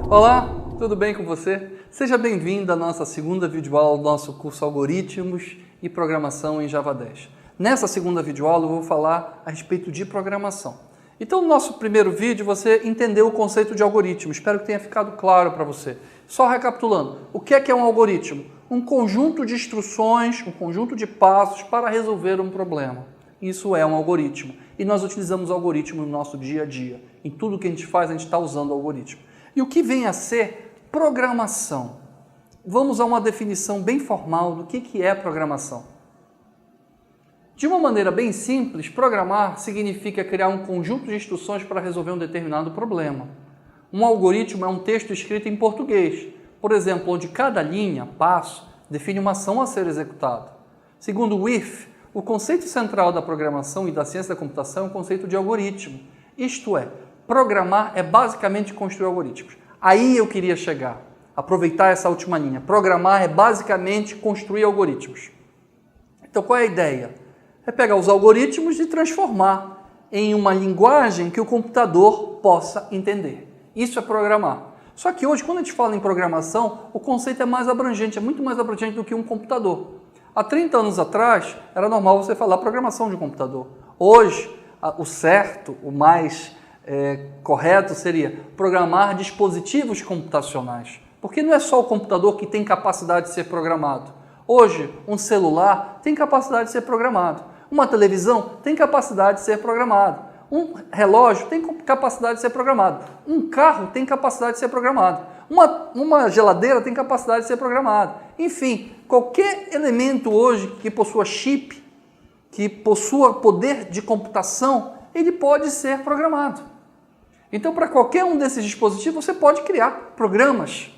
Olá, tudo bem com você? Seja bem-vindo à nossa segunda videoaula do nosso curso Algoritmos e Programação em Java 10. Nessa segunda videoaula eu vou falar a respeito de programação. Então, no nosso primeiro vídeo você entendeu o conceito de algoritmo, espero que tenha ficado claro para você. Só recapitulando, o que é um algoritmo? Um conjunto de instruções, um conjunto de passos para resolver um problema. Isso é um algoritmo. E nós utilizamos o algoritmo no nosso dia a dia. Em tudo que a gente faz, a gente está usando o algoritmo. E o que vem a ser programação? Vamos a uma definição bem formal do que é programação. De uma maneira bem simples, programar significa criar um conjunto de instruções para resolver um determinado problema. Um algoritmo é um texto escrito em português, por exemplo, onde cada linha, passo, define uma ação a ser executada. Segundo o Wirth, o conceito central da programação e da ciência da computação é o conceito de algoritmo. Isto é, programar é basicamente construir algoritmos. Aí eu queria chegar, aproveitar essa última linha. Programar é basicamente construir algoritmos. Então qual é a ideia? É pegar os algoritmos e transformar em uma linguagem que o computador possa entender. Isso é programar. Só que hoje, quando a gente fala em programação, o conceito é mais abrangente, é muito mais abrangente do que um computador. Há 30 anos atrás, era normal você falar programação de um computador. Hoje, o certo, o mais correto seria programar dispositivos computacionais. Porque não é só o computador que tem capacidade de ser programado. Hoje, um celular tem capacidade de ser programado. Uma televisão tem capacidade de ser programado. Um relógio tem capacidade de ser programado. Um carro tem capacidade de ser programado. Uma geladeira tem capacidade de ser programado. Enfim, qualquer elemento hoje que possua chip, que possua poder de computação, ele pode ser programado. Então, para qualquer um desses dispositivos, você pode criar programas,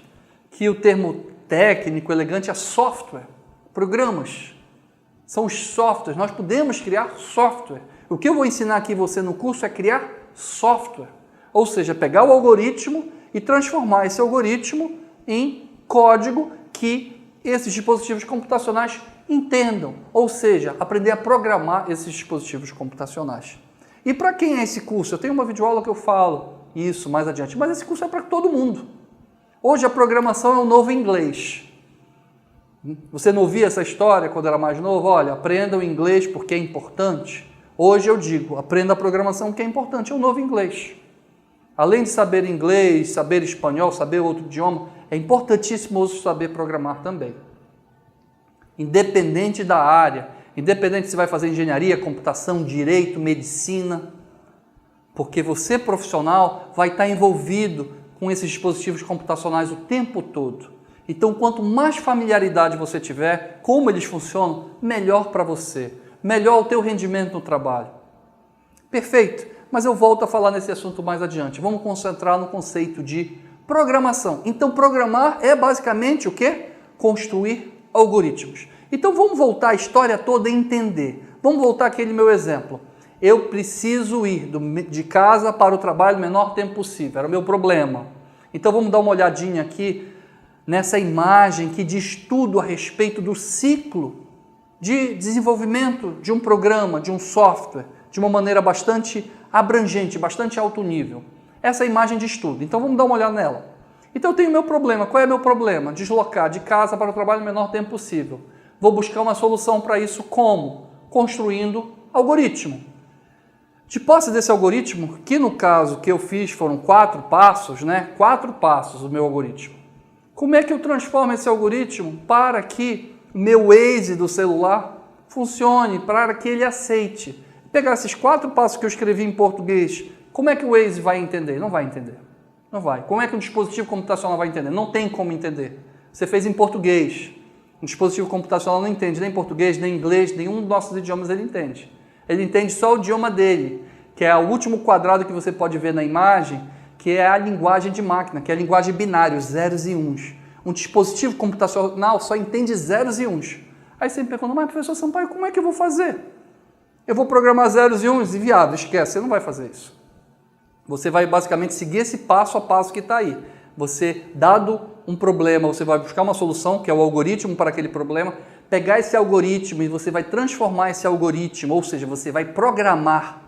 que o termo técnico, elegante, é software. Programas são os softwares, nós podemos criar software. O que eu vou ensinar aqui você no curso é criar software, ou seja, pegar o algoritmo e transformar esse algoritmo em código que esses dispositivos computacionais entendam, ou seja, aprender a programar esses dispositivos computacionais. E para quem é esse curso? Eu tenho uma videoaula que eu falo isso mais adiante, mas esse curso é para todo mundo. Hoje a programação é o novo inglês. Você não ouvia essa história quando era mais novo? Olha, aprenda o inglês porque é importante. Hoje eu digo, aprenda a programação que é importante, é o novo inglês. Além de saber inglês, saber espanhol, saber outro idioma, é importantíssimo hoje saber programar também. Independente da área, independente se vai fazer engenharia, computação, direito, medicina, porque você, profissional, vai estar envolvido com esses dispositivos computacionais o tempo todo. Então, quanto mais familiaridade você tiver, como eles funcionam, melhor para você, melhor o teu rendimento no trabalho. Perfeito, mas eu volto a falar nesse assunto mais adiante. Vamos concentrar no conceito de programação. Então, programar é basicamente o quê? Construir algoritmos. Então, vamos voltar a história toda e entender. Vamos voltar àquele meu exemplo. Eu preciso ir de casa para o trabalho no menor tempo possível. Era o meu problema. Então, vamos dar uma olhadinha aqui nessa imagem que diz tudo a respeito do ciclo de desenvolvimento de um programa, de um software, de uma maneira bastante abrangente, bastante alto nível. Essa imagem diz tudo. Então, vamos dar uma olhada nela. Então, eu tenho meu problema. Qual é meu problema? Deslocar de casa para o trabalho no menor tempo possível. Vou buscar uma solução para isso como? Construindo algoritmo. De posse desse algoritmo, que no caso que eu fiz foram 4 passos, 4 passos o meu algoritmo. Como é que eu transformo esse algoritmo para que o meu Waze do celular funcione, para que ele aceite? Pegar esses 4 passos que eu escrevi em português, como é que o Waze vai entender? Não vai entender. Não vai. Como é que um dispositivo computacional vai entender? Não tem como entender. Você fez em português. Um dispositivo computacional não entende nem português, nem inglês, nenhum dos nossos idiomas ele entende. Ele entende só o idioma dele, que é o último quadrado que você pode ver na imagem, que é a linguagem de máquina, que é a linguagem binária, os zeros e uns. Um dispositivo computacional só entende zeros e uns. Aí você me pergunta, mas professor Sampaio, como é que eu vou fazer? Eu vou programar zeros e uns? Inviável, esquece, você não vai fazer isso. Você vai basicamente seguir esse passo a passo que está aí. Você, dado um problema, você vai buscar uma solução, que é o algoritmo para aquele problema, pegar esse algoritmo e você vai transformar esse algoritmo, ou seja, você vai programar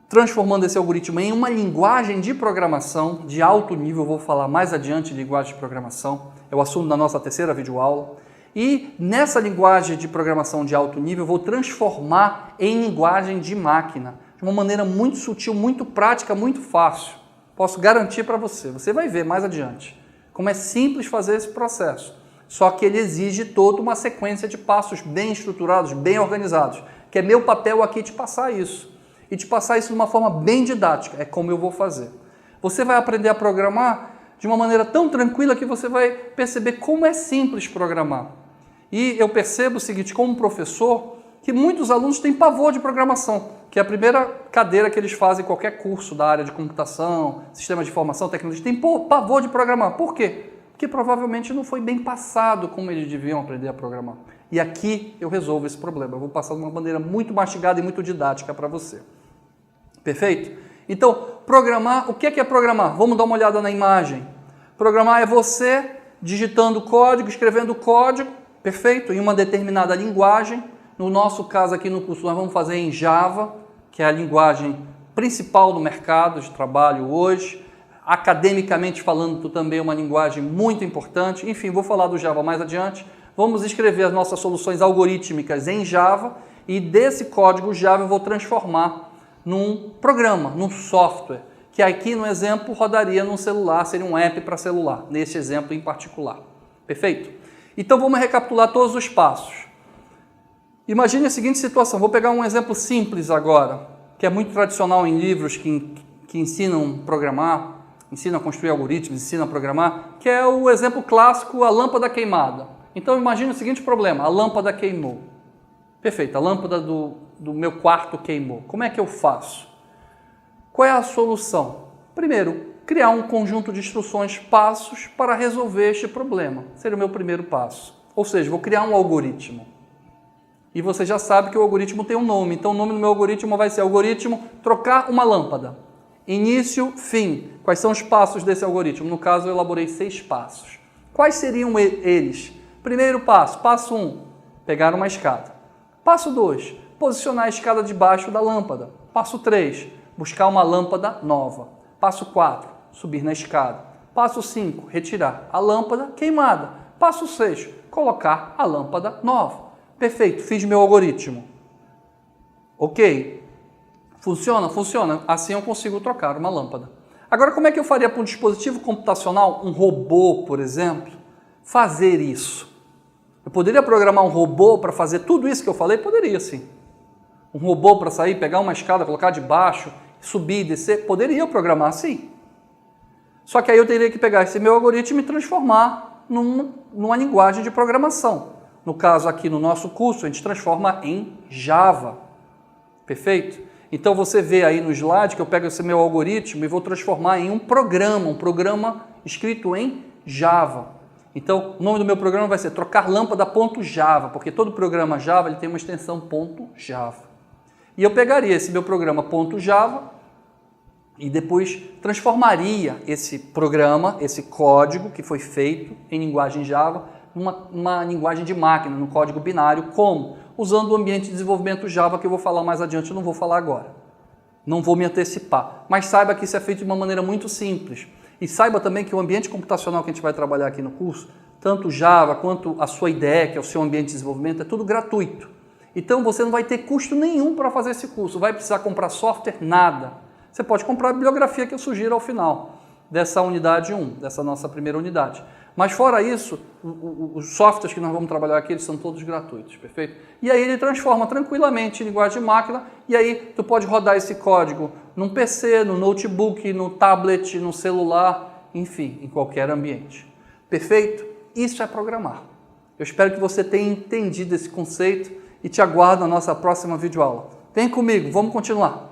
transformando esse algoritmo em uma linguagem de programação de alto nível. Eu vou falar mais adiante de linguagem de programação, é o assunto da nossa terceira videoaula. E nessa linguagem de programação de alto nível, eu vou transformar em linguagem de máquina, de uma maneira muito sutil, muito prática, muito fácil. Posso garantir para você, você vai ver mais adiante, como é simples fazer esse processo. Só que ele exige toda uma sequência de passos bem estruturados, bem organizados, que é meu papel aqui te passar isso. E te passar isso de uma forma bem didática, é como eu vou fazer. Você vai aprender a programar de uma maneira tão tranquila que você vai perceber como é simples programar. E eu percebo o seguinte, como professor, que muitos alunos têm pavor de programação, que é a primeira cadeira que eles fazem em qualquer curso da área de computação, sistemas de informação, tecnologia, tem pavor de programar. Por quê? Porque provavelmente não foi bem passado como eles deviam aprender a programar. E aqui eu resolvo esse problema. Eu vou passar de uma maneira muito mastigada e muito didática para você. Perfeito? Então, programar, o que é programar? Vamos dar uma olhada na imagem. Programar é você digitando código, escrevendo código, perfeito? Em uma determinada linguagem. No nosso caso aqui no curso nós vamos fazer em Java, que é a linguagem principal do mercado de trabalho hoje. Academicamente falando, também é uma linguagem muito importante. Enfim, vou falar do Java mais adiante. Vamos escrever as nossas soluções algorítmicas em Java e desse código Java eu vou transformar num programa, num software, que aqui no exemplo rodaria num celular, seria um app para celular, nesse exemplo em particular. Perfeito? Então vamos recapitular todos os passos. Imagine a seguinte situação, vou pegar um exemplo simples agora, que é muito tradicional em livros que ensinam a programar, ensinam a construir algoritmos, ensinam a programar, que é o exemplo clássico, a lâmpada queimada. Então imagine o seguinte problema, a lâmpada queimou. Perfeito, a lâmpada do meu quarto queimou. Como é que eu faço? Qual é a solução? Primeiro, criar um conjunto de instruções, passos para resolver este problema. Seria o meu primeiro passo. Ou seja, vou criar um algoritmo. E você já sabe que o algoritmo tem um nome. Então o nome do meu algoritmo vai ser algoritmo trocar uma lâmpada. Início, fim. Quais são os passos desse algoritmo? No caso, eu elaborei 6 passos. Quais seriam eles? Primeiro passo, passo 1, pegar uma escada. Passo 2, posicionar a escada debaixo da lâmpada. Passo 3, buscar uma lâmpada nova. Passo 4, subir na escada. Passo 5, retirar a lâmpada queimada. Passo 6, colocar a lâmpada nova. Perfeito, fiz meu algoritmo. Ok. Funciona? Funciona. Assim eu consigo trocar uma lâmpada. Agora, como é que eu faria para um dispositivo computacional, um robô, por exemplo, fazer isso? Eu poderia programar um robô para fazer tudo isso que eu falei? Poderia, sim. Um robô para sair, pegar uma escada, colocar debaixo, subir e descer? Poderia programar, sim. Só que aí eu teria que pegar esse meu algoritmo e transformar numa linguagem de programação. No caso aqui no nosso curso, a gente transforma em Java. Perfeito? Então você vê aí no slide que eu pego esse meu algoritmo e vou transformar em um programa escrito em Java. Então, o nome do meu programa vai ser trocar lâmpada.java, porque todo programa Java ele tem uma extensão .java. E eu pegaria esse meu programa .java e depois transformaria esse programa, esse código que foi feito em linguagem Java, numa linguagem de máquina, num código binário, como? Usando o ambiente de desenvolvimento Java, que eu vou falar mais adiante, eu não vou falar agora. Não vou me antecipar. Mas saiba que isso é feito de uma maneira muito simples. E saiba também que o ambiente computacional que a gente vai trabalhar aqui no curso, tanto Java quanto a sua IDE, que é o seu ambiente de desenvolvimento, é tudo gratuito. Então você não vai ter custo nenhum para fazer esse curso. Vai precisar comprar software? Nada. Você pode comprar a bibliografia que eu sugiro ao final dessa unidade 1, dessa nossa primeira unidade. Mas fora isso, os softwares que nós vamos trabalhar aqui, eles são todos gratuitos, perfeito? E aí ele transforma tranquilamente em linguagem de máquina e aí tu pode rodar esse código num PC, no notebook, no tablet, no celular, enfim, em qualquer ambiente. Perfeito? Isso é programar. Eu espero que você tenha entendido esse conceito e te aguardo na nossa próxima videoaula. Vem comigo, vamos continuar.